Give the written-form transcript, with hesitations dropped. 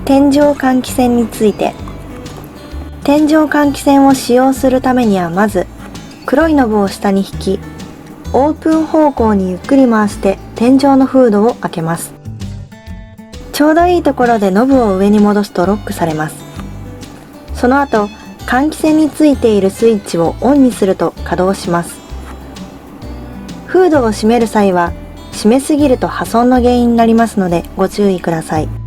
天井換気扇について。天井換気扇を使用するためにはまず黒いノブを下に引き、オープン方向にゆっくり回して天井のフードを開けます。ちょうどいいところでノブを上に戻すとロックされます。その後、換気扇についているスイッチをオンにすると稼働します。フードを閉める際は、閉めすぎると破損の原因になりますのでご注意ください。